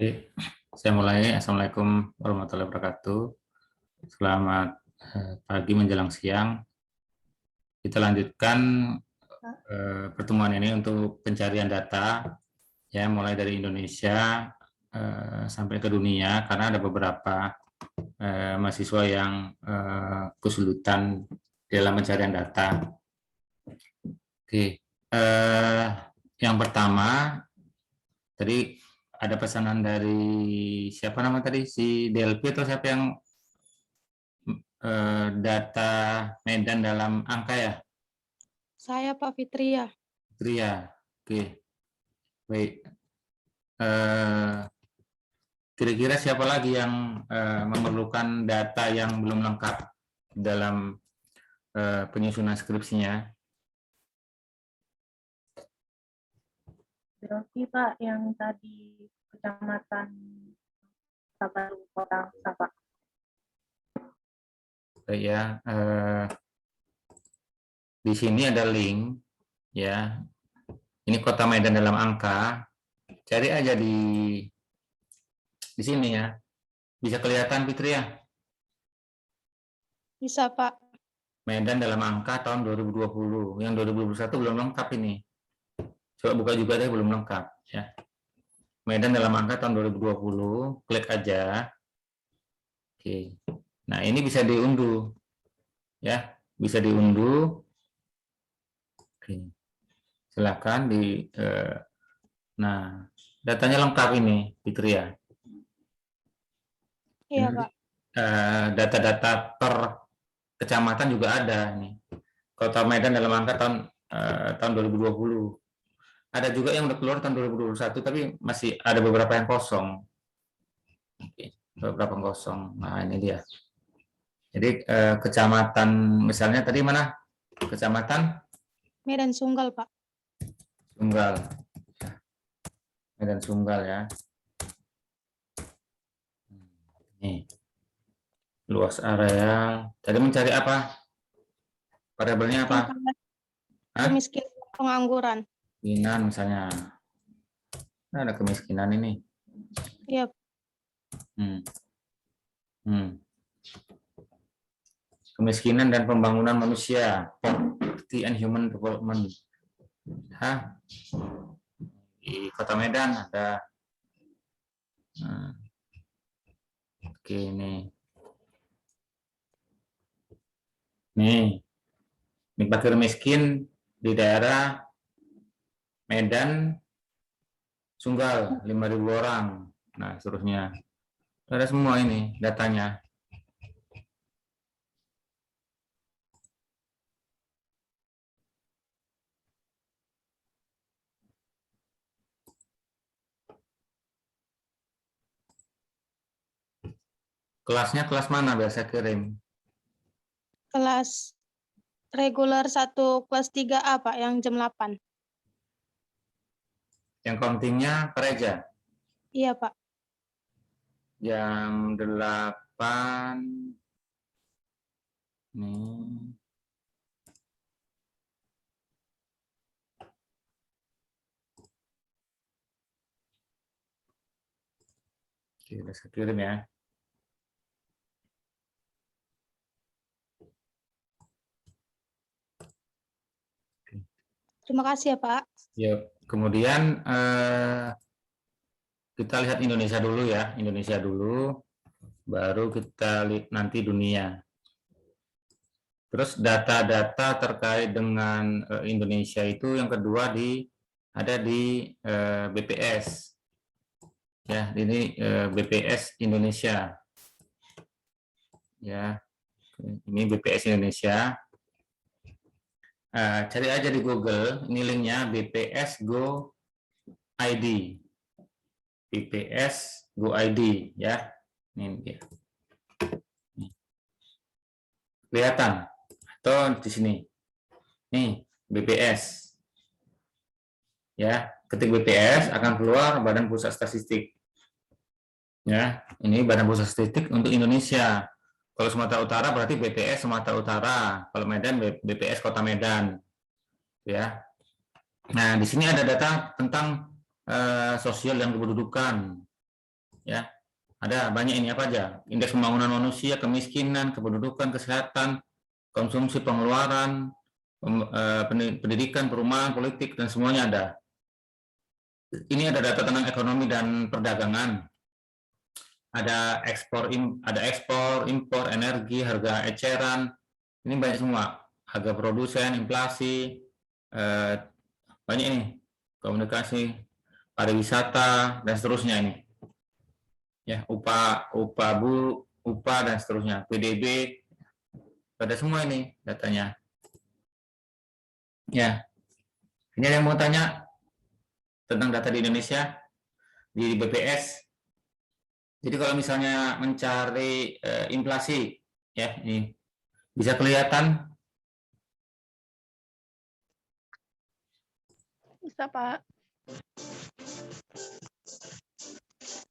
Oke, saya mulai. Assalamualaikum warahmatullahi wabarakatuh. Selamat pagi menjelang siang. Kita lanjutkan pertemuan ini untuk pencarian data, ya, mulai dari Indonesia sampai ke dunia, karena ada beberapa mahasiswa yang kesulitan dalam pencarian data. Oke, yang pertama tadi ada pesanan dari siapa nama tadi, si Delphi atau siapa yang data Medan dalam angka ya? Saya Pak Fitria. Fitria. Oke, baik. Kira-kira siapa lagi yang memerlukan data yang belum lengkap dalam penyusunan skripsinya? Delphi Pak, yang tadi Kecamatan Sabaru, Kota Sabak. Ya, di sini ada link, ya. Ini Kota Medan dalam angka. Cari aja di sini ya. Bisa kelihatan Fitri ya? Bisa Pak. Medan dalam angka tahun 2020. Yang 2021 belum lengkap ini. Coba buka juga deh, belum lengkap ya. Medan dalam angka tahun 2020, klik aja. Oke. Nah, ini bisa diunduh. Ya, bisa diunduh. Oke. Silakan nah, datanya lengkap ini, Fitri ya. Iya Pak. Data-data per kecamatan juga ada nih. Kota Medan dalam angka tahun 2020. Ada juga yang udah keluar tahun 2021, tapi masih ada beberapa yang kosong. Oke, beberapa yang kosong. Nah, ini dia. Jadi kecamatan misalnya tadi mana? Kecamatan Medan Sunggal Pak. Sunggal. Medan Sunggal ya. Nih. Luas area. Tadi mencari apa? Variabelnya apa? Kemiskinan, pengangguran. Kemiskinan misalnya. Nah, ada kemiskinan ini. Iya. Kemiskinan dan pembangunan manusia, poverty and human development. Di Kota Medan ada. Oke, ini fakir miskin di daerah Medan Sunggal 5.000 orang. Nah, seterusnya ada semua ini datanya. Kelasnya kelas mana biasa kirim? Kelas reguler 1 kelas 3A Pak, yang jam 8. Yang countingnya per aja? Iya Pak. Jam 8. Nih. Oke, udah saya kirim ya. Terima kasih ya Pak. Ya, kemudian kita lihat Indonesia dulu ya, Indonesia dulu, baru kita lihat nanti dunia. Terus data-data terkait dengan Indonesia itu yang kedua ada di BPS. Ya, ini BPS Indonesia. Ya, ini BPS Indonesia. Cari aja di Google, ini linknya BPS Go ID. BPS Go ID ya. Ini dia. Kelihatan atau di sini. Nih, BPS. Ya, ketik BPS akan keluar Badan Pusat Statistik. Ya, ini Badan Pusat Statistik untuk Indonesia. Kalau Sumatera Utara berarti BPS Sumatera Utara. Kalau Medan BPS Kota Medan. Ya. Nah, di sini ada data tentang sosial dan kependudukan. ya. Ada banyak ini apa aja? Indeks pembangunan manusia, kemiskinan, kependudukan, kesehatan, konsumsi, pengeluaran, pendidikan, perumahan, politik, dan semuanya ada. Ini ada data tentang ekonomi dan perdagangan. Ada ekspor, impor, energi, harga eceran. Ini banyak semua. Harga produsen, inflasi, banyak ini. Komunikasi, pariwisata, dan seterusnya ini. Ya, upah dan seterusnya, PDB, pada semua ini datanya. Ya, ini ada yang mau tanya tentang data di Indonesia di BPS. Jadi kalau misalnya mencari inflasi, ya ini bisa kelihatan. Bisa, Pak.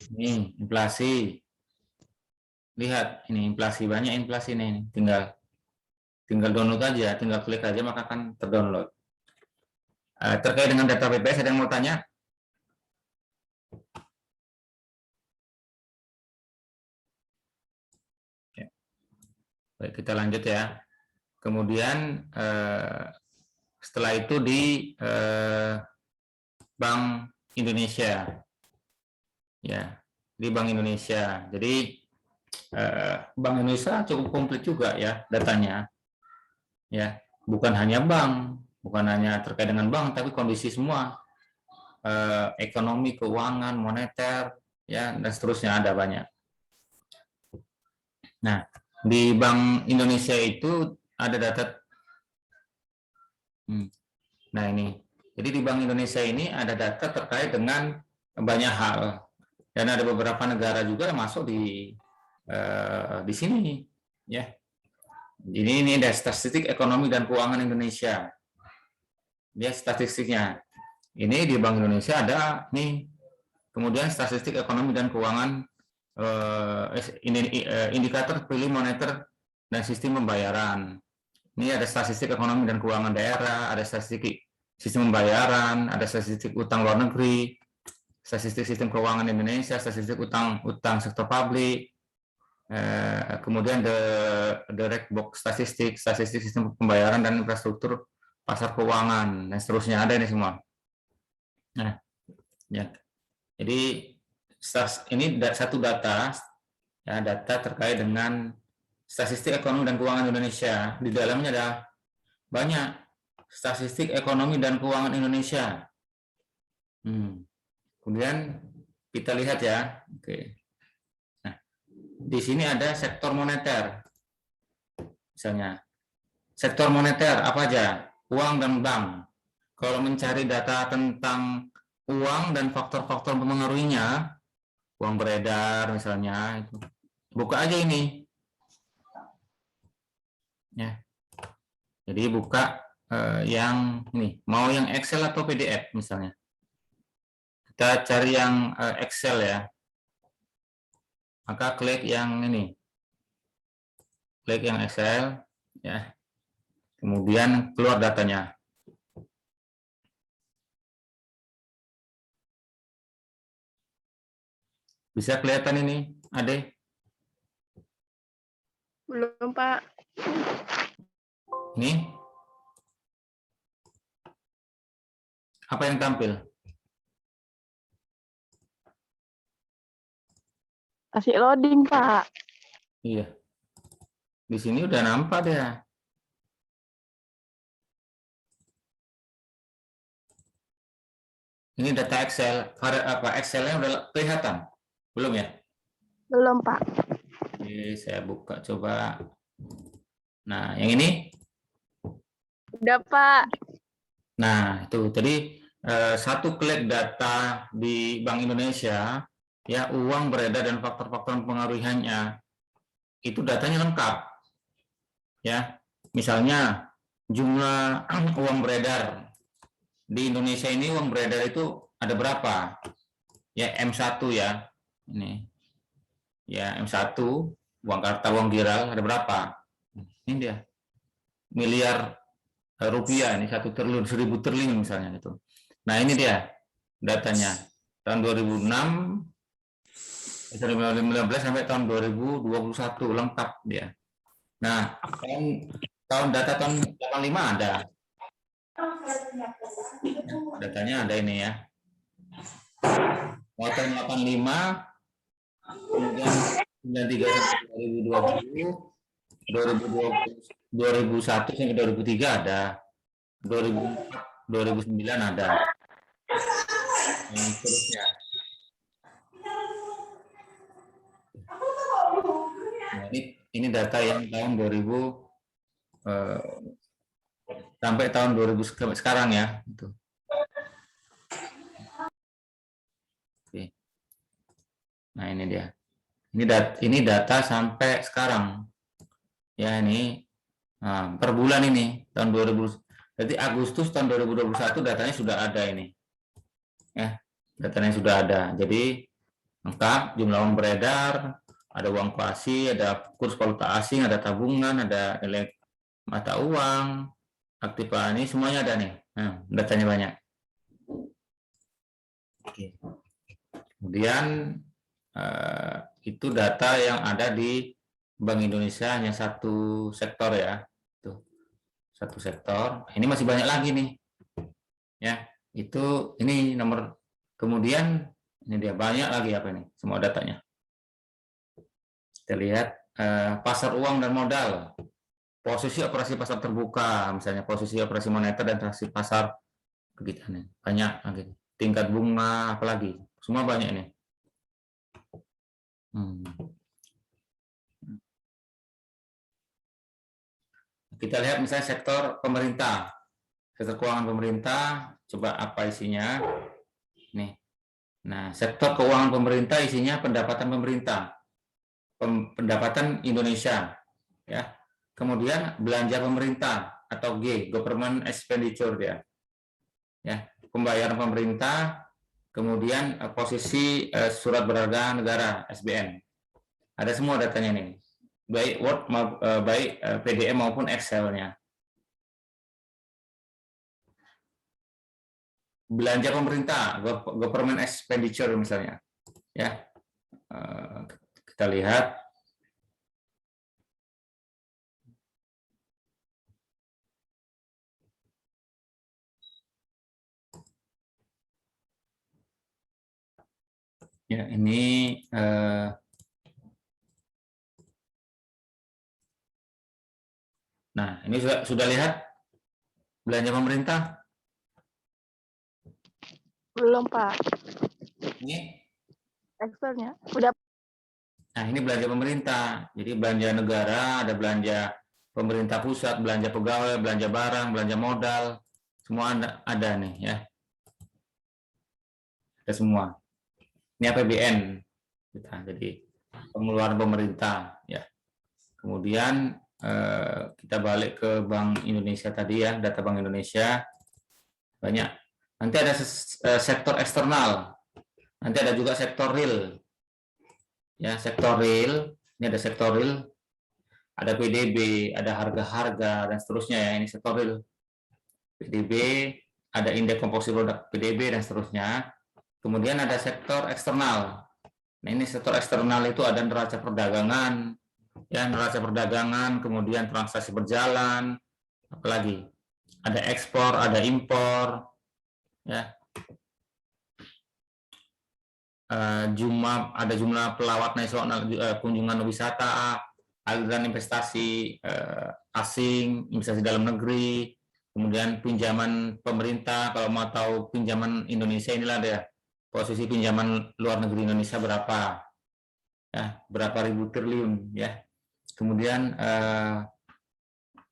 Ini inflasi. Lihat, ini inflasi, banyak inflasi nih. Tinggal download aja, tinggal klik aja maka akan terdownload. Terkait dengan data BPS, ada yang mau tanya? Baik, kita lanjut ya. Kemudian setelah itu di Bank Indonesia, ya, di Bank Indonesia. Jadi Bank Indonesia cukup komplit juga ya datanya, ya, bukan hanya bank, bukan hanya terkait dengan bank, tapi kondisi semua, ekonomi, keuangan, moneter, ya, dan seterusnya ada banyak. Nah, di Bank Indonesia itu ada data. Nah ini, jadi di Bank Indonesia ini ada data terkait dengan banyak hal, dan ada beberapa negara juga masuk di sini, ya. Jadi ini ada statistik ekonomi dan keuangan Indonesia. Dia statistiknya. Ini di Bank Indonesia ada nih. Kemudian statistik ekonomi dan keuangan, indikator pilih moneter dan sistem pembayaran. Ini ada statistik ekonomi dan keuangan daerah, ada statistik sistem pembayaran, ada statistik utang luar negeri, statistik sistem keuangan Indonesia, statistik utang sektor publik, kemudian the red box statistik sistem pembayaran dan infrastruktur pasar keuangan, dan seterusnya ada ini semua. Nah, ya. Jadi ini satu data, ya, data terkait dengan statistik ekonomi dan keuangan Indonesia. Di dalamnya ada banyak statistik ekonomi dan keuangan Indonesia. Kemudian kita lihat ya. Oke. Nah, di sini ada sektor moneter. Misalnya, sektor moneter apa aja? Uang dan bank. Kalau mencari data tentang uang dan faktor-faktor mempengaruhinya, uang beredar misalnya, itu buka aja ini. Ya. Jadi buka yang ini, mau yang Excel atau PDF misalnya. Kita cari yang Excel ya. Maka klik yang ini. Klik yang Excel ya. Kemudian keluar datanya. Bisa kelihatan ini, Ade? Belum, Pak. Ini. Apa yang tampil? Masih loading, Pak. Iya. Di sini udah nampak ya. Ini data Excel. Excel-nya udah kelihatan? Belum ya? Belum, Pak. Oke, saya buka coba. Nah, yang ini? Udah, Pak. Nah, itu tadi satu klik data di Bank Indonesia, ya, uang beredar dan faktor-faktor mempengaruhinya. Itu datanya lengkap. Ya. Misalnya jumlah uang beredar di Indonesia ini, uang beredar itu ada berapa? Ya, M1 ya. Ini. Ya, M1, uang kartal, uang giral ada berapa? Ini dia. Miliar rupiah, ini 1 triliun, 1000 triliun misalnya gitu. Nah, ini dia datanya. Tahun 2006 Dari 2015 sampai tahun 2021 lengkap dia. Nah, data tahun 85 ada. Datanya ada ini ya. Tahun 85, kemudian 93 sampai 2020, 2001 sampai 2003 ada. 2009 ada. Yang seterusnya. Nah, ini data yang tahun 2000 sampai tahun 2000 sekarang ya. Oke. Nah ini dia. Ini data sampai sekarang. Ya ini per bulan ini tahun 2000. Jadi Agustus tahun 2021 datanya sudah ada ini. Ya, datanya sudah ada. Jadi lengkap, jumlah uang beredar, ada uang kuasi, ada kurs valuta asing, ada tabungan, ada nilai mata uang, aktif ini semuanya ada nih. Nah, datanya banyak. Oke. Kemudian itu data yang ada di Bank Indonesia hanya satu sektor ya. Tuh. Satu sektor. Ini masih banyak lagi nih. Ya, itu ini nomor. Kemudian ini dia banyak lagi apa ini? Semua datanya. Kita lihat pasar uang dan modal. Posisi operasi pasar terbuka, misalnya posisi operasi moneter dan transaksi pasar kegiatan. Banyak lagi. Tingkat bunga apalagi. Semua banyak ini. Kita lihat misalnya sektor pemerintah. Sektor keuangan pemerintah, coba apa isinya? Nih. Nah, sektor keuangan pemerintah isinya pendapatan pemerintah. Pendapatan Indonesia, ya. Kemudian belanja pemerintah atau G, government expenditure dia. Ya, pembayaran pemerintah, kemudian posisi surat berharga negara SBN. Ada semua datanya nih. Baik Word, baik PDF maupun Excel-nya. Belanja pemerintah, government expenditure misalnya, ya. Kita lihat. Ya, ini nah, ini sudah lihat belanja pemerintah? Belum, Pak. Ini Excelnya udah. Nah, ini belanja pemerintah. Jadi belanja negara, ada belanja pemerintah pusat, belanja pegawai, belanja barang, belanja modal, semua ada nih ya. Ada semua. Ini APBN kita. Jadi pengeluaran pemerintah ya. Kemudian kita balik ke Bank Indonesia tadi ya, data Bank Indonesia banyak. Nanti ada sektor eksternal. Nanti ada juga sektor real. Ya, sektor real, ini ada sektor real, ada PDB, ada harga-harga dan seterusnya ya, ini sektor real. PDB, ada indeks komposisi produk PDB dan seterusnya. Kemudian ada sektor eksternal. Nah, ini sektor eksternal itu ada neraca perdagangan, ya neraca perdagangan, kemudian transaksi berjalan, apalagi ada ekspor, ada impor, ya. Ada jumlah pelawat nasional, kunjungan wisata, aliran investasi asing, investasi dalam negeri, kemudian pinjaman pemerintah. Kalau mau tahu pinjaman Indonesia, inilah ada posisi pinjaman luar negeri Indonesia berapa, ya berapa ribu triliun ya. Kemudian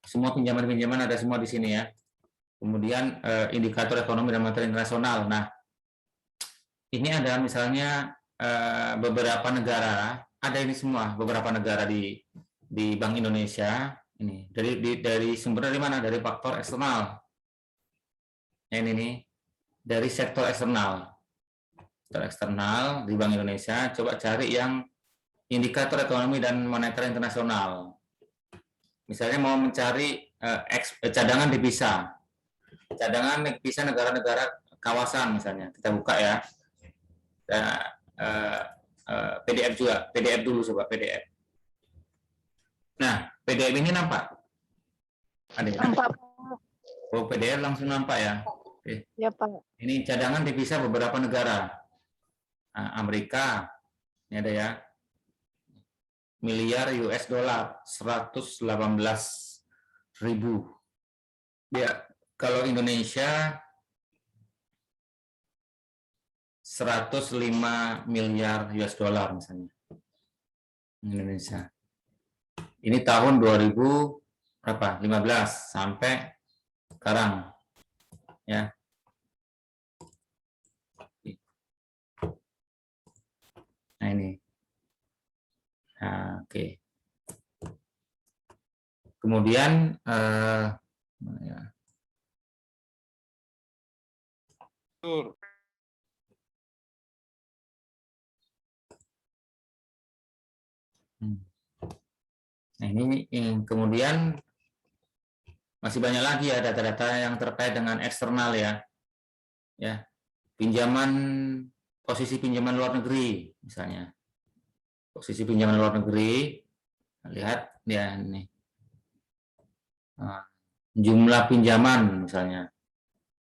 semua pinjaman-pinjaman ada semua di sini ya. Kemudian indikator ekonomi dan moneter internasional. Nah, ini ada misalnya beberapa negara, ada ini semua beberapa negara di Bank Indonesia. Ini dari sumber dari mana? Dari faktor eksternal. Ini nih dari sektor eksternal. Sektor eksternal di Bank Indonesia. Coba cari yang indikator ekonomi dan moneter internasional. Misalnya mau mencari cadangan devisa. Cadangan devisa negara-negara kawasan misalnya. Kita buka ya. PDF juga, PDF dulu coba PDF. Nah, PDF ini nampak? Ada ya? Nampak. Oh, PDF langsung nampak ya. Oke. Ya, Pak. Ini cadangan devisa beberapa negara. Nah, Amerika, ini ada ya. Miliar US dollar 118.000. Ya, kalau Indonesia 105 miliar US dollar misalnya. Indonesia. Ini tahun 2015 sampai sekarang ya. Nah ini. Nah, oke. Kemudian ya. Nah ini kemudian masih banyak lagi ya data-data yang terkait dengan eksternal ya. Ya. Posisi pinjaman luar negeri misalnya. Posisi pinjaman luar negeri, lihat ya ini. Jumlah pinjaman misalnya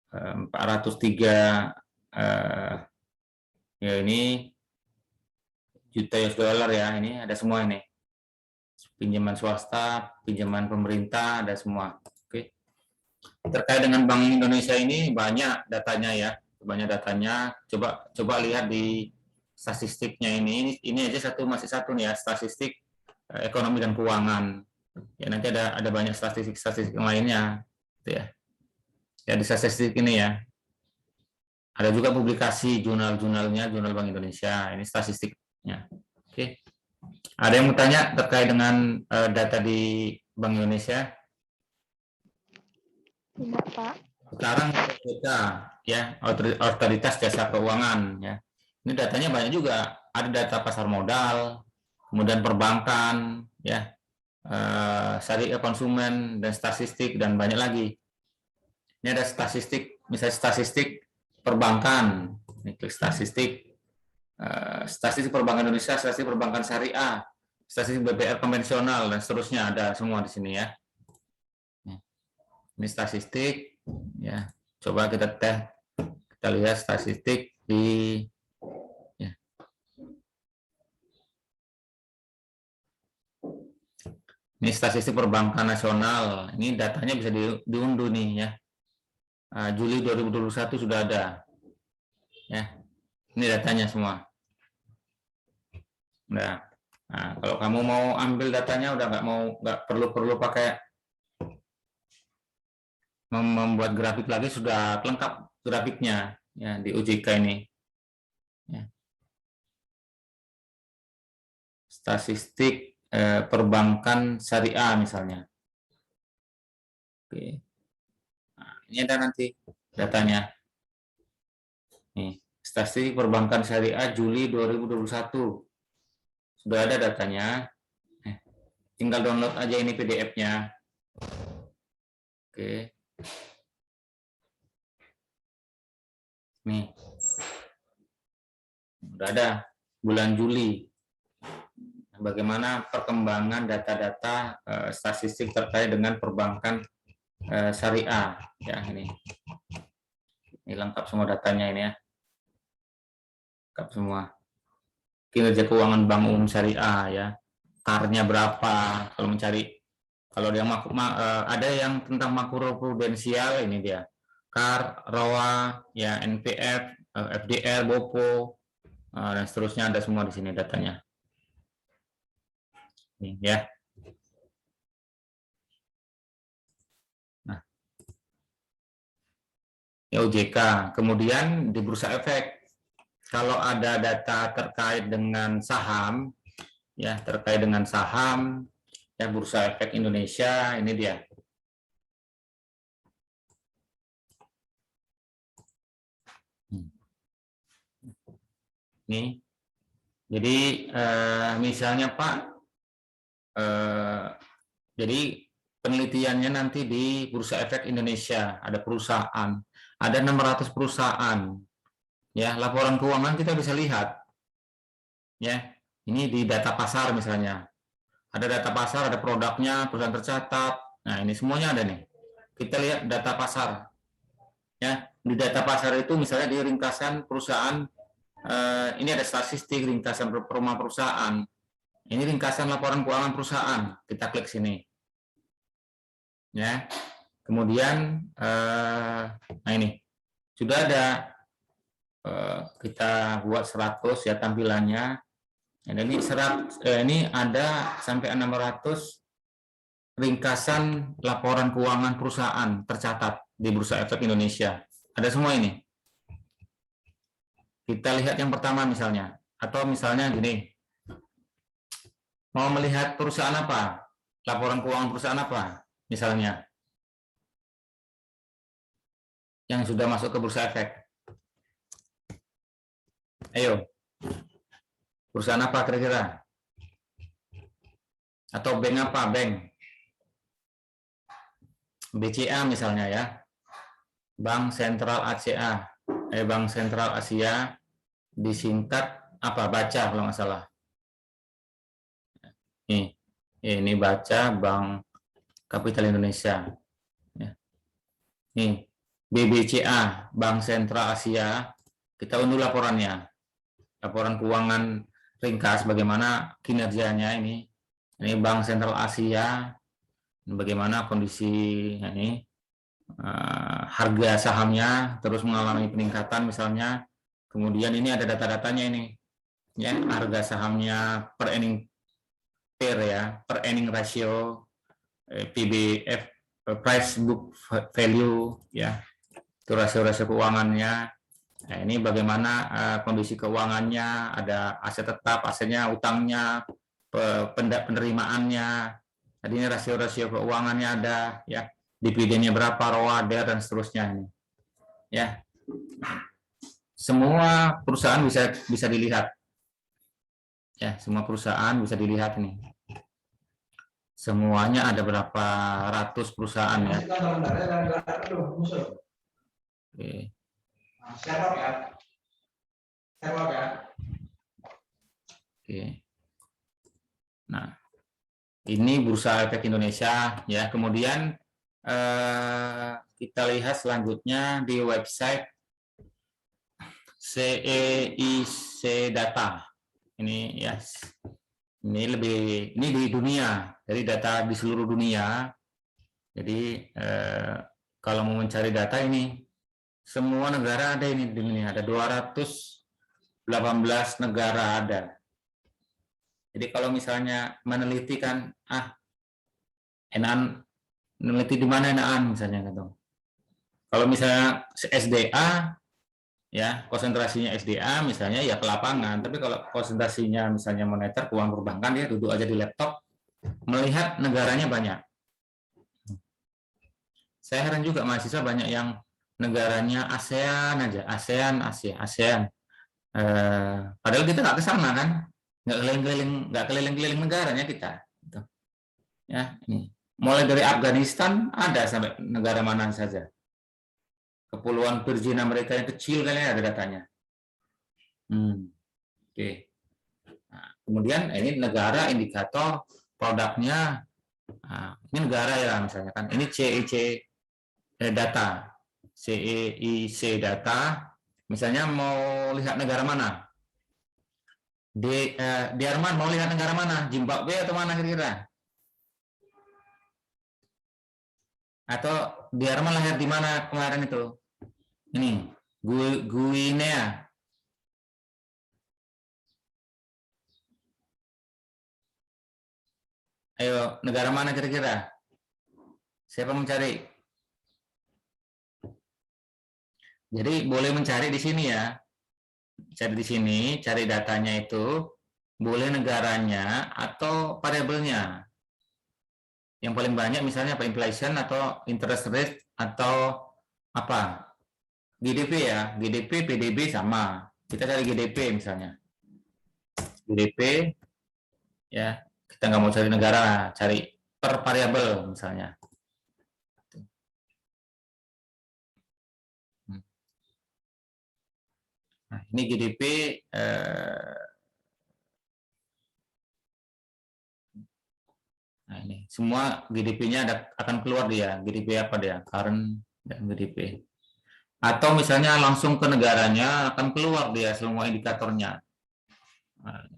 403 ya ini juta US dollar ya, ini ada semua ini. Pinjaman swasta, pinjaman pemerintah, ada semua. Oke. Terkait dengan Bank Indonesia ini banyak datanya ya, banyak datanya. Coba lihat di statistiknya ini aja masih satu nih ya, statistik ekonomi dan keuangan. Ya nanti ada banyak statistik yang lainnya, gitu ya. Ya di statistik ini ya. Ada juga publikasi jurnal-jurnalnya, Jurnal Bank Indonesia. Ini statistiknya. Oke. Ada yang mau tanya terkait dengan data di Bank Indonesia? Tidak, Pak. Sekarang kita ya otoritas jasa keuangan ya. Ini datanya banyak juga. Ada data pasar modal, kemudian perbankan ya, syariah konsumen dan statistik dan banyak lagi. Ini ada statistik, misalnya statistik perbankan. Ini klik statistik. Statistik perbankan Indonesia, statistik perbankan syariah, statistik BPR konvensional dan seterusnya ada semua di sini ya. Ini statistik ya. Coba kita lihat statistik di ya. Ini statistik perbankan nasional. Ini datanya bisa diunduh nih ya. Juli 2021 sudah ada. Ya. Ini datanya semua. Nah, kalau kamu mau ambil datanya udah nggak perlu pakai membuat grafik lagi, sudah lengkap grafiknya ya di OJK ini. Ya. Statistik perbankan syariah misalnya. Oke. Nah, ini ada nanti datanya. Nih, statistik perbankan syariah Juli 2021. Sudah ada datanya. Tinggal download aja ini PDF-nya. Oke. Nih. Sudah ada bulan Juli. Bagaimana perkembangan data-data statistik terkait dengan perbankan syariah ya ini. Ini lengkap semua datanya ini ya. Lengkap semua. Kinerja keuangan Bank Umum Syariah ya, CAR-nya berapa kalau mencari, kalau yang ada yang tentang makroprudensial ini dia, CAR, ROA, ya NPF, FDR, BOPO dan seterusnya ada semua di sini datanya. Ini ya. Nah, ya OJK, kemudian di Bursa Efek. Kalau ada data terkait dengan saham, ya terkait dengan saham, ya Bursa Efek Indonesia, ini dia. Nih, jadi misalnya Pak, jadi penelitiannya nanti di Bursa Efek Indonesia, ada perusahaan, ada 600 perusahaan. Ya, laporan keuangan kita bisa lihat. Ya, ini di data pasar misalnya. Ada data pasar, ada produknya, perusahaan tercatat. Nah, ini semuanya ada nih. Kita lihat data pasar. Ya, di data pasar itu misalnya di ringkasan perusahaan, ini ada statistik ringkasan perumah perusahaan. Ini ringkasan laporan keuangan perusahaan. Kita klik sini. Ya. Kemudian nah ini sudah ada, kita buat 100 ya tampilannya. Dan ini ada sampai 600 ringkasan laporan keuangan perusahaan tercatat di Bursa Efek Indonesia. Ada semua ini. Kita lihat yang pertama misalnya, atau misalnya gini, mau melihat perusahaan apa, laporan keuangan perusahaan apa, misalnya, yang sudah masuk ke Bursa Efek. Ayo, perusahaan apa kira-kira? Atau bank apa, bank? BCA misalnya ya, Bank Sentral ACA, Bank Sentral Asia, disingkat apa? Baca kalau nggak salah. Ini baca Bank Kapital Indonesia. Nih, BBCA, Bank Sentral Asia, kita unduh laporannya. Laporan keuangan ringkas bagaimana kinerjanya ini. Ini Bank Sentral Asia, bagaimana kondisi ini, harga sahamnya terus mengalami peningkatan misalnya. Kemudian ini ada data-datanya ini. Ya, harga sahamnya per earning per ya, per earning ratio, PBF, price book value ya. Itu rasio-rasio keuangannya. Nah, ini bagaimana kondisi keuangannya, ada aset tetap, asetnya, utangnya, penerimaannya. Tadi ini rasio-rasio keuangannya ada, ya, dividennya berapa, ROA, DER, dan seterusnya ini. Ya, semua perusahaan bisa dilihat. Ya, semua perusahaan bisa dilihat ini. Semuanya ada berapa ratus perusahaan ya. Oke. Oke. Nah, ini Bursa Efek Indonesia ya. Kemudian kita lihat selanjutnya di website CEIC Data. Ini ya. Ini di dunia. Jadi data di seluruh dunia. Jadi kalau mau mencari data ini semua negara ada ini di dunia, ada 218 negara ada. Jadi kalau misalnya meneliti kan, enakan meneliti di mana enakan misalnya gitu. Kalau misalnya SDA, ya konsentrasinya SDA misalnya ya ke lapangan. Tapi kalau konsentrasinya misalnya moneter, keuangan perbankan, dia duduk aja di laptop, melihat negaranya banyak. Saya heran juga mahasiswa banyak yang negaranya ASEAN aja, ASEAN, Asia, ASEAN. Padahal kita nggak ke sana kan, nggak keliling-keliling negaranya kita. Gitu. Ya, ini mulai dari Afghanistan ada sampai negara mana saja. Kepulauan Virgin Amerika yang kecil kalian ada datanya. Oke. Nah, kemudian ini negara indikator produknya. Nah, ini negara ya misalnya kan. Ini CEIC data. CEIC data. Misalnya mau lihat negara mana? Di Arman mau lihat negara mana? Zimbabwe atau mana kira-kira? Atau di Arman lahir di mana kemarin itu? Ini, Guinea. Ayo, negara mana kira-kira? Siapa mencari? Jadi boleh mencari di sini ya. Cari di sini, cari datanya itu, boleh negaranya atau variabelnya. Yang paling banyak misalnya apa? Inflation atau interest rate atau apa? GDP ya, GDP, PDB sama. Kita cari GDP misalnya. GDP, ya, kita nggak mau cari negara, cari per variabel misalnya. Nah, ini GDP Nah, ini semua GDP-nya akan keluar dia. GDP apa dia? Current dan GDP. Atau misalnya langsung ke negaranya akan keluar dia semua indikatornya. Nah,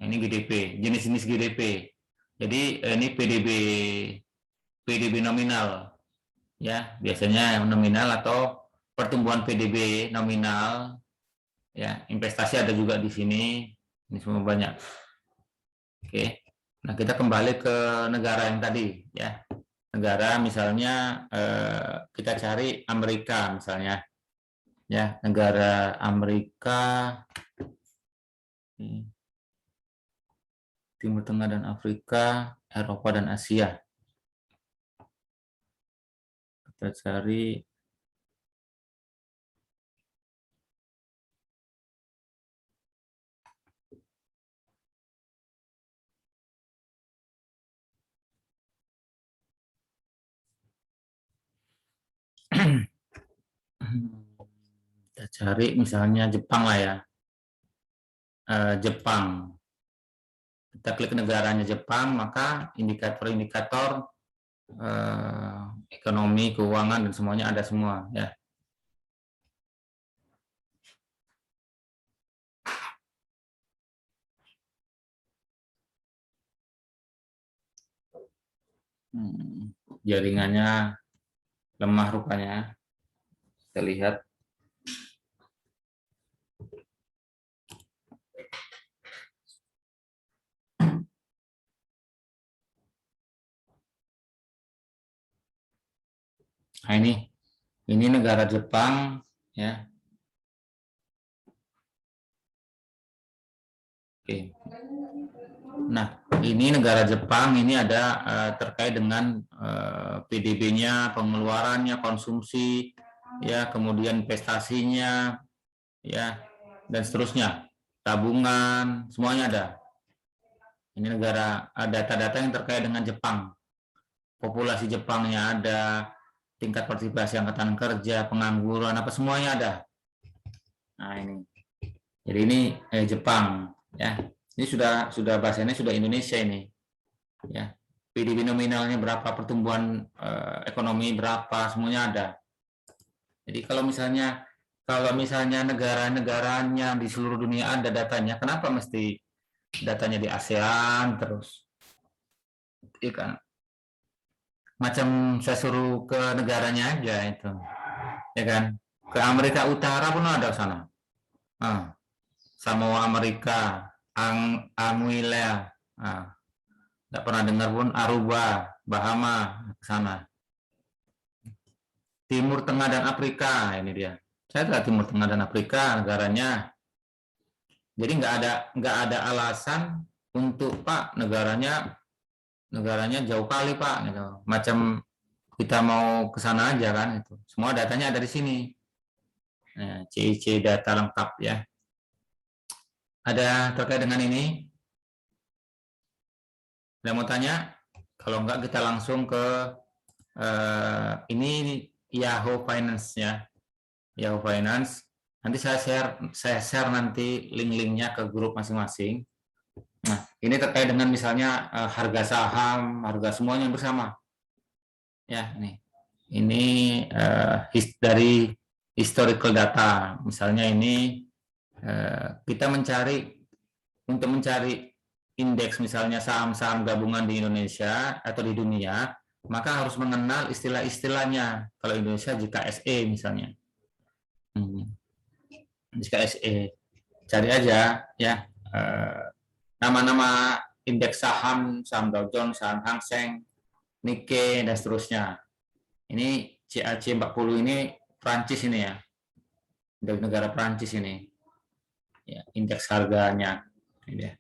ini GDP, jenis-jenis GDP. Jadi ini PDB nominal. Ya, biasanya yang nominal atau pertumbuhan PDB nominal. Ya, investasi ada juga di sini. Ini semua banyak. Oke. Nah, kita kembali ke negara yang tadi, ya. Negara misalnya kita cari Amerika misalnya, ya, negara Amerika, Timur Tengah dan Afrika, Eropa dan Asia. Kita cari kita cari misalnya Jepang lah ya. Jepang. Kita klik negaranya Jepang, maka indikator-indikator ekonomi, keuangan, dan semuanya ada semua, ya. Jaringannya lemah rupanya. Kita lihat. Nah, ini negara Jepang, ya. Oke. Nah, ini negara Jepang, ini ada terkait dengan PDB-nya, pengeluarannya, konsumsi, ya, kemudian investasinya, ya, dan seterusnya, tabungan, semuanya ada. Ini negara, data-data yang terkait dengan Jepang, populasi Jepangnya ada, tingkat partisipasi angkatan kerja, pengangguran, apa semuanya ada. Nah, ini. Jadi ini Jepang, ya. Ini sudah bahasanya sudah Indonesia ini. Ya. PDB nominalnya berapa, pertumbuhan ekonomi berapa, semuanya ada. Jadi kalau misalnya negara-negaranya di seluruh dunia ada datanya, kenapa mesti datanya di ASEAN terus? Ikan. Macam saya suruh ke negaranya aja itu, ya kan? Ke Amerika Utara pun ada sana, Samoa Amerika, Anguilla, nggak pernah dengar pun, Aruba, Bahama, ke sana. Timur Tengah dan Afrika, ini dia. Saya tahu Timur Tengah dan Afrika negaranya. Jadi nggak ada alasan untuk Pak negaranya jauh kali Pak, gitu. Macam kita mau ke sana aja kan itu. Semua datanya ada di sini. Nah, CIC data lengkap ya. Ada terkait dengan ini? Ada mau tanya? Kalau enggak kita langsung ke ini Yahoo Finance ya. Yahoo Finance. Nanti saya share nanti link-linknya ke grup masing-masing. Nah, ini terkait dengan misalnya harga saham, harga semuanya bersama. Ya, nih. Ini dari historical data. Misalnya ini kita untuk mencari indeks misalnya saham-saham gabungan di Indonesia atau di dunia, maka harus mengenal istilah-istilahnya. Kalau Indonesia JKSE misalnya. JKSE. Cari aja ya. Nama-nama indeks saham Dow Jones, saham Hang Seng, Nikkei, dan seterusnya. Ini CAC 40 ini Prancis ini ya. Dari negara Prancis ini. Ya, indeks harganya. Ini dia.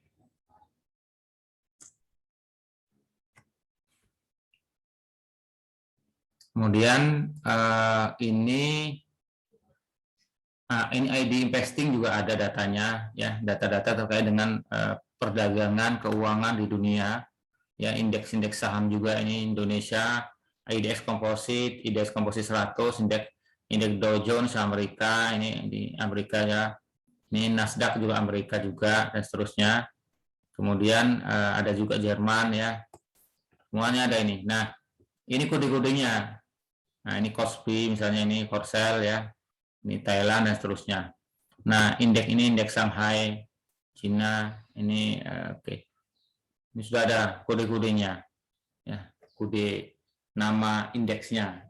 Kemudian ini ID investing juga ada datanya ya, data-data terkait dengan perdagangan keuangan di dunia ya, indeks-indeks saham juga ini Indonesia, IDX Composite, IDX Composite 100, indeks Dow Jones Amerika, ini di Amerika ya, ini Nasdaq juga Amerika juga, dan seterusnya. Kemudian ada juga Jerman ya. Semuanya ada ini. Nah, ini kode-kodenya. Nah, ini Kospi misalnya, ini Korsel ya. Ini Thailand dan seterusnya. Nah, indeks ini indeks Shanghai, Cina, ini oke. Ini sudah ada kode-kodenya. Ya, kode nama indeksnya,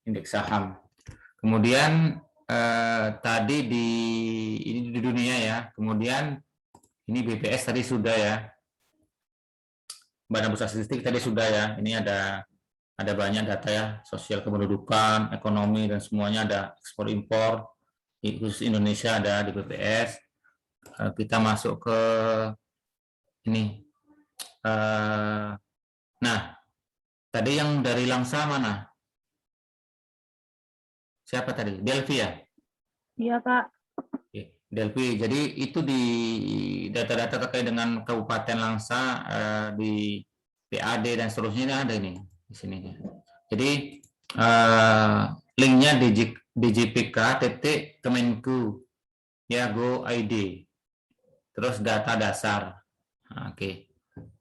indeks saham. Kemudian tadi ini di dunia ya. Kemudian ini BPS tadi sudah ya. Badan Pusat Statistik tadi sudah ya. Ini ada banyak data ya, sosial kependudukan, ekonomi dan semuanya ada, ekspor impor. Khusus Indonesia ada di BPS. Kita masuk ke ini. Nah, tadi yang dari Langsa mana? Siapa tadi? Delphi ya? Iya, Pak. Delphi. Jadi itu di data-data terkait dengan Kabupaten Langsa di PAD dan seterusnya ada ini di sini. Jadi linknya djpk.kemenku ya go ID. Terus data dasar. Oke.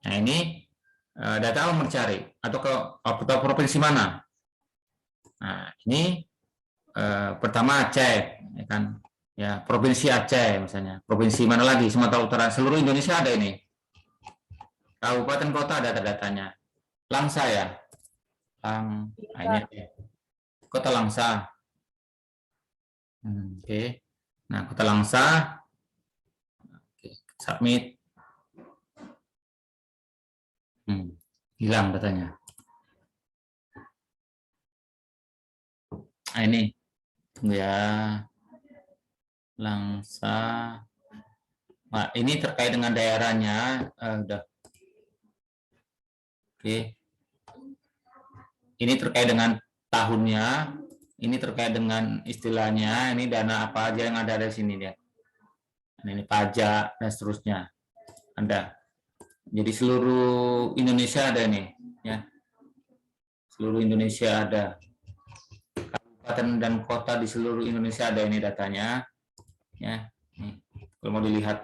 Nah ini data mau mencari atau ke provinsi mana? Nah ini pertama Aceh, ya kan? Ya provinsi Aceh misalnya. Provinsi mana lagi? Sumatera Utara. Seluruh Indonesia ada ini. Kabupaten kota ada datanya. Langsa ya. Nah, ini Kota Langsa. Oke. Nah Kota Langsa. Oke. Submit. Hilang datanya. Nah ini tunggu ya. Langsa. Nah, ini terkait dengan daerahnya. Udah. Oke. Ini terkait dengan tahunnya. Ini terkait dengan istilahnya. Ini dana apa aja yang ada di sini dia. Ini pajak dan seterusnya. Ada. Jadi seluruh Indonesia ada nih, ya. Seluruh Indonesia ada. Kabupaten dan kota di seluruh Indonesia ada ini datanya. Ya, nih, kalau mau dilihat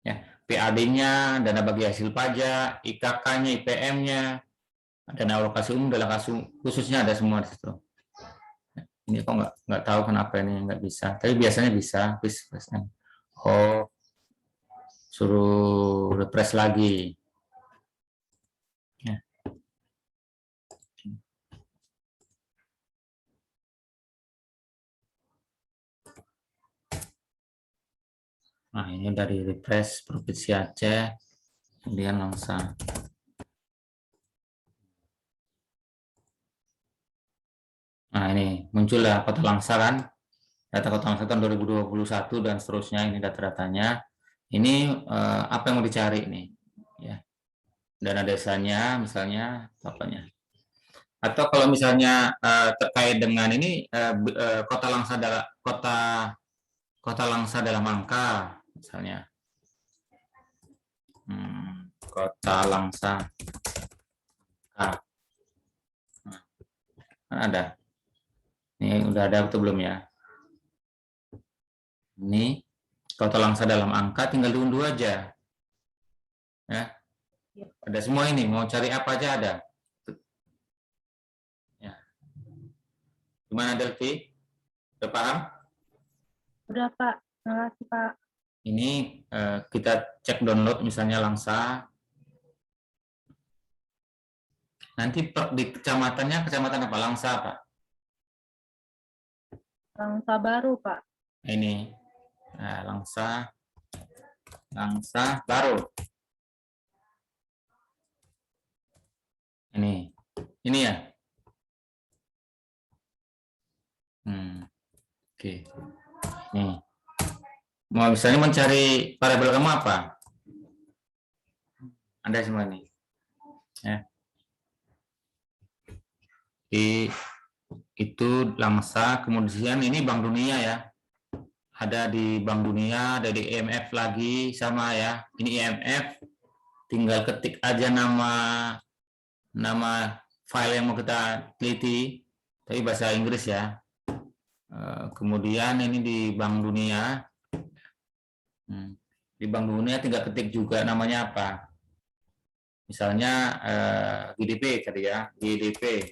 ya, PAD-nya, dana bagi hasil pajak, IKK-nya, IPM-nya, dana alokasi umum, dana khususnya ada semua di situ. Ini kok nggak tahu kenapa ini nggak bisa, tapi biasanya bisa. Oh, suruh refresh lagi. Ya. Nah, ini dari refresh Provinsi Aceh, kemudian Langsa. Nah, ini muncullah Kota Langsa kan, data Kota Langsa tahun 2021 dan seterusnya, ini data-datanya. Ini apa yang mau dicari ini? Ya. Dana desanya misalnya, apanya? Atau kalau misalnya terkait dengan ini Kota Langsa dalam angka misalnya. Kota Langsa. Ada. Ini udah ada atau belum ya? Ini Kota Langsa dalam angka tinggal diunduh aja. Ya. Ada semua ini, mau cari apa aja ada. Ya. Gimana Delphi? Udah paham? Udah, Pak. Terima kasih, Pak. Ini kita cek download misalnya Langsa. Nanti di kecamatannya, kecamatan apa? Langsa, Pak? Langsa baru, Pak. Ini. Nah, Langsa baru. Ini ya. Oke. Nih. Mau misalnya mencari variabel kamu apa? Anda semua nih. Ya. Itu Langsa, kemudian ini Bank Dunia ya. Ada di Bank Dunia, ada di IMF lagi sama ya. Ini IMF, tinggal ketik aja nama file yang mau kita teliti, tapi bahasa Inggris ya. Kemudian ini di Bank Dunia. Di Bank Dunia tinggal ketik juga namanya apa. Misalnya GDP tadi ya, GDP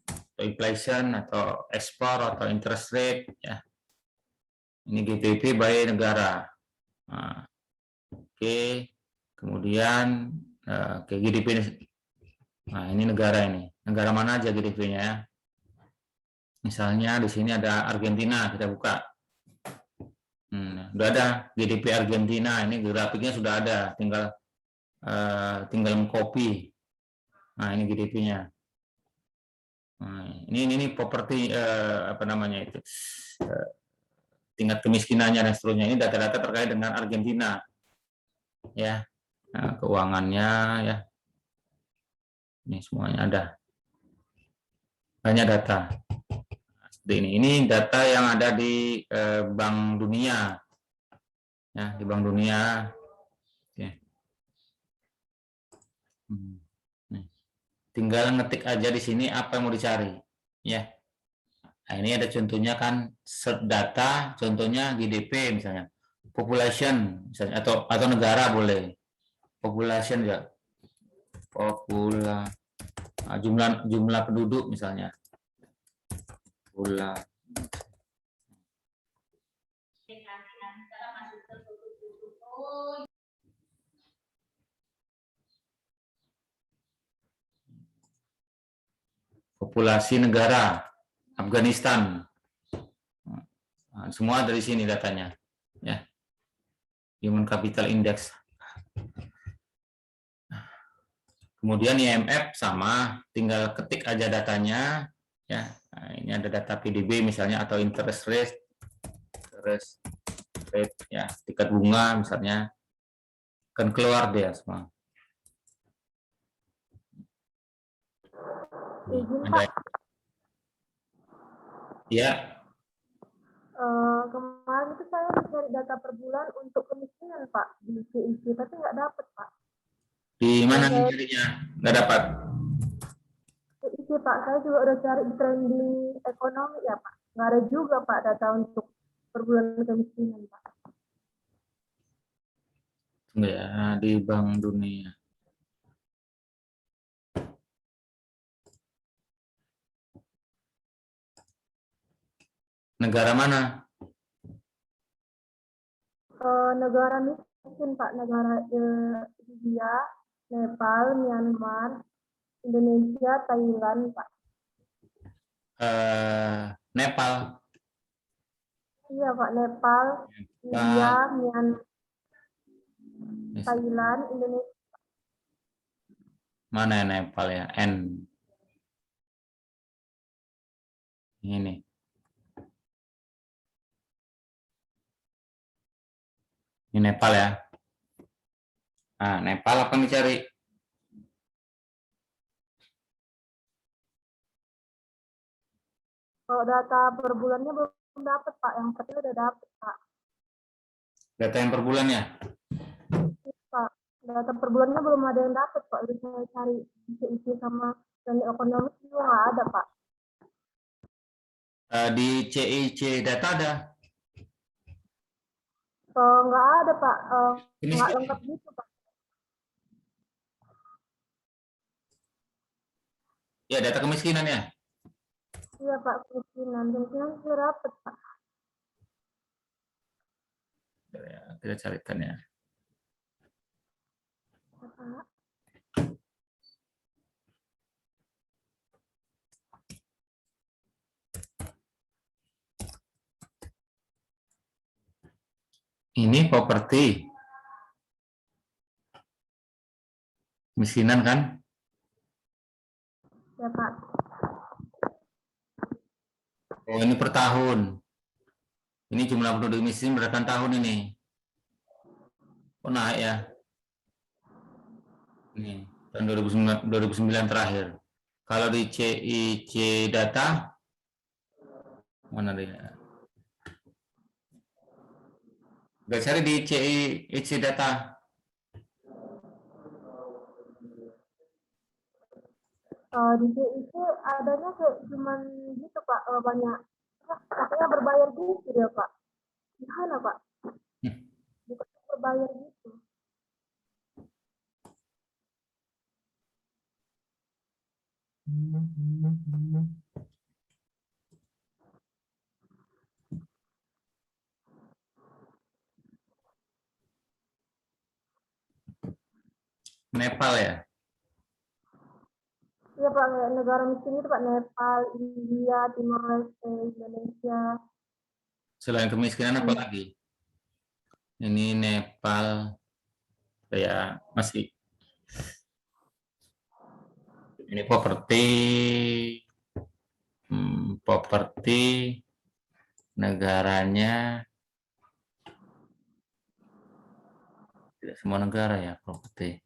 atau inflation atau ekspor atau interest rate ya. Ini GDP by negara. Nah, oke. Kemudian GDP ini. Nah, ini negara ini. Negara mana aja GDP-nya ya. Misalnya di sini ada Argentina, kita buka. Udah ada GDP Argentina, ini grafiknya sudah ada, tinggal copy. Nah, ini GDP-nya. Nah, ini properti apa namanya itu, tingkat kemiskinannya dan seterusnya. Ini data-data terkait dengan Argentina, ya, nah, keuangannya ya. Ini semuanya ada, banyak data. Seperti ini. Ini data yang ada di Bank Dunia, ya, di Bank Dunia. Oke. Nih. Tinggal ngetik aja di sini apa yang mau dicari, ya. Nah, ini ada contohnya kan, search data, contohnya GDP misalnya, population misalnya, atau negara boleh, population ya, jumlah penduduk misalnya, populasi negara Afghanistan. Nah, semua dari sini datanya, ya. Human Capital Index. Kemudian IMF sama, tinggal ketik aja datanya, ya. Nah, ini ada data PDB misalnya atau interest rate, ya, tingkat bunga misalnya, kan keluar dia semua. Izin Ada, Pak, ya. kemarin itu saya mencari data per bulan untuk kemiskinan Pak di CIC, tapi nggak dapet Pak. Di mana nih Saya carinya? Nggak dapat. CIC Pak, saya juga udah cari di trending ekonomi ya Pak, nggak ada juga Pak data untuk per bulan kemiskinan Pak. Tunggu ya, di Bank Dunia. Negara mana? Negara miskin Pak, negara India, Nepal, Myanmar, Indonesia, Thailand Pak. Nepal. Iya Pak, Nepal, India, Myanmar, Thailand, Indonesia. Mana ya Nepal ya? N. Ini. Ini Nepal ya. Nah, Nepal apa yang dicari? Kalau data per bulannya belum dapat Pak, yang penting udah dapat Pak. Data yang per bulannya? Pak, data per bulannya belum ada yang dapat Pak, udah saya cari isi sama dan ekonomi juga nggak ada Pak. Di CIC data ada? Nggak ada Pak, nggak Ini lengkap gitu Pak. ya data kemiskinan ya. Iya Pak, kemiskinan sudah dapat Pak. Kita carikan ya. Pak. Ini properti. Kemiskinan kan? Ya Pak. Oh, ini per tahun. Ini jumlah penduduk miskin berdasarkan tahun ini. Oh, naik ya. Ini tahun 2009 terakhir. Kalau di CIC data, mana dia? Gak cari di CIC data. Di CIC adanya kayak cuman gitu Pak, banyak. Katanya berbayar gitu ya Pak. Gimana Pak? Bukan berbayar air gitu. Nepal ya? Iya Pak, kayak negara miskin itu Pak, Nepal, India, Timor Leste, Indonesia. Selain kemiskinan apa lagi? Ini Nepal, ya masih. Ini properti negaranya tidak semua negara ya properti.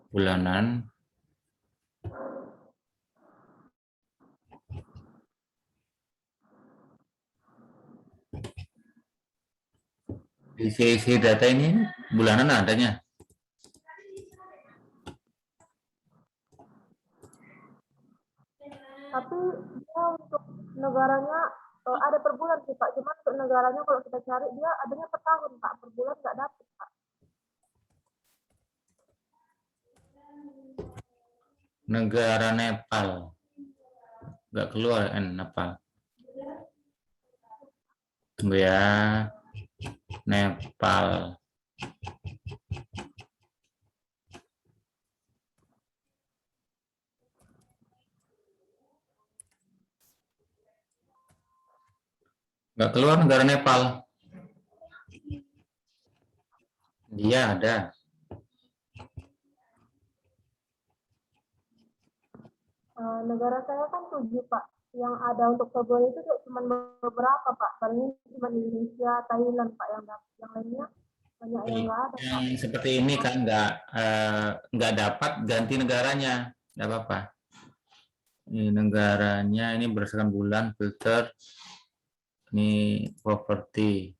Bulanan. Isi data ini bulanan adanya. Tapi dia untuk negaranya ada per bulan sih Pak. Cuma untuk negaranya kalau kita cari dia adanya per tahun Pak. Per bulan nggak dapet Pak. Negara Nepal. Nggak keluar Nepal. Tunggu ya. Nepal. Nggak keluar negara Nepal. Dia ada. Negara saya kan 7 Pak. Yang ada untuk Februari itu cuma beberapa Pak. Paling cuma Indonesia, Thailand Pak yang dapat. Yang lainnya banyak yang nggak ada Pak. Yang seperti ini kan nggak dapat, ganti negaranya, nggak apa-apa. Ini negaranya, ini berdasarkan bulan, filter, ini properti.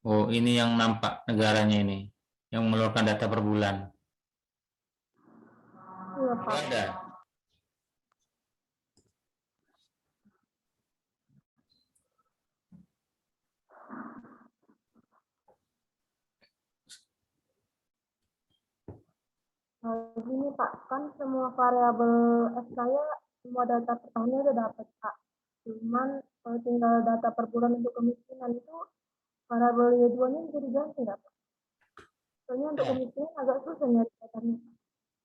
Oh, ini yang nampak negaranya ini, yang mengeluarkan data per bulan. Iya Pak. Ada. Gini Pak, kan semua variabel F saya, semua data per tahunnya udah dapat Pak. Cuman tinggal data per bulan untuk kemiskinan itu variabel Y2-nya bisa diganti nggak Pak? Soalnya untuk kemiskinan agak susah nyari datanya.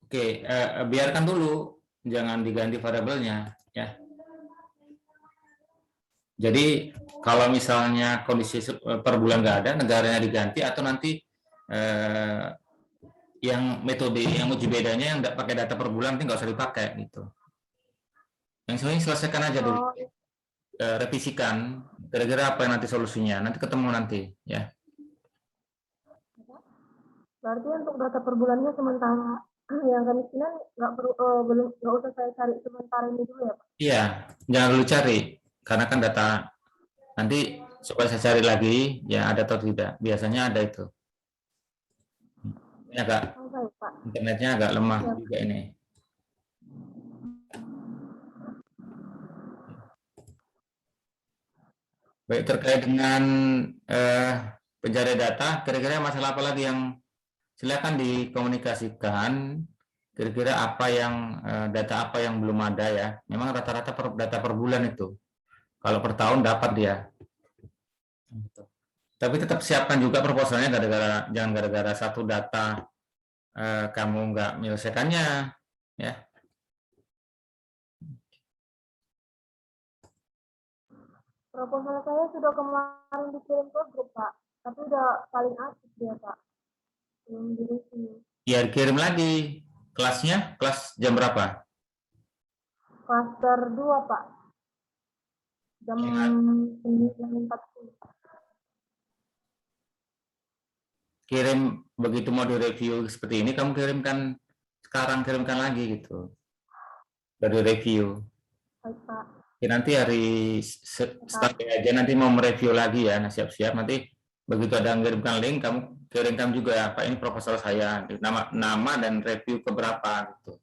Oke, biarkan dulu, jangan diganti variabelnya, ya. Jadi kalau misalnya kondisi per bulan nggak ada, negaranya diganti atau nanti yang metode yang uji bedanya yang nggak pakai data per bulan nanti nggak usah dipakai gitu. Yang sebenarnya selesaikan aja dulu, revisikan kira-kira apa yang nanti solusinya. Nanti ketemu nanti, ya. Berarti untuk data per bulannya sementara yang kemiskinan nggak usah saya cari sementara ini dulu ya Pak? Iya, jangan dulu cari karena kan data nanti supaya saya cari lagi ya ada atau tidak. Biasanya ada itu. Ini agak internetnya agak lemah juga ini. Baik, terkait dengan pencarian data, kira-kira masalah apa lagi yang silakan dikomunikasikan. Kira-kira apa yang data apa yang belum ada ya. Memang rata-rata data per bulan itu. Kalau per tahun dapat dia. Tapi tetap siapkan juga proposalnya, jangan gara-gara satu data kamu nggak menyelesaikannya, ya. Proposal saya sudah kemarin dikirim ke grup Pak, tapi udah paling aktif dia Pak. Belum direview. Ya kirim lagi. Kelasnya, kelas jam berapa? Klaster 2 Pak. Jam 9.40. Kirim begitu mau direview seperti ini, kamu kirimkan sekarang, kirimkan lagi gitu. Dari review. Baik Pak. Ya, nanti hari sampai aja nanti mau mereview lagi ya, nah siap-siap nanti begitu ada mengirimkan link, kamu kirimkan juga apa ini proposal saya, nama dan review keberapa gitu.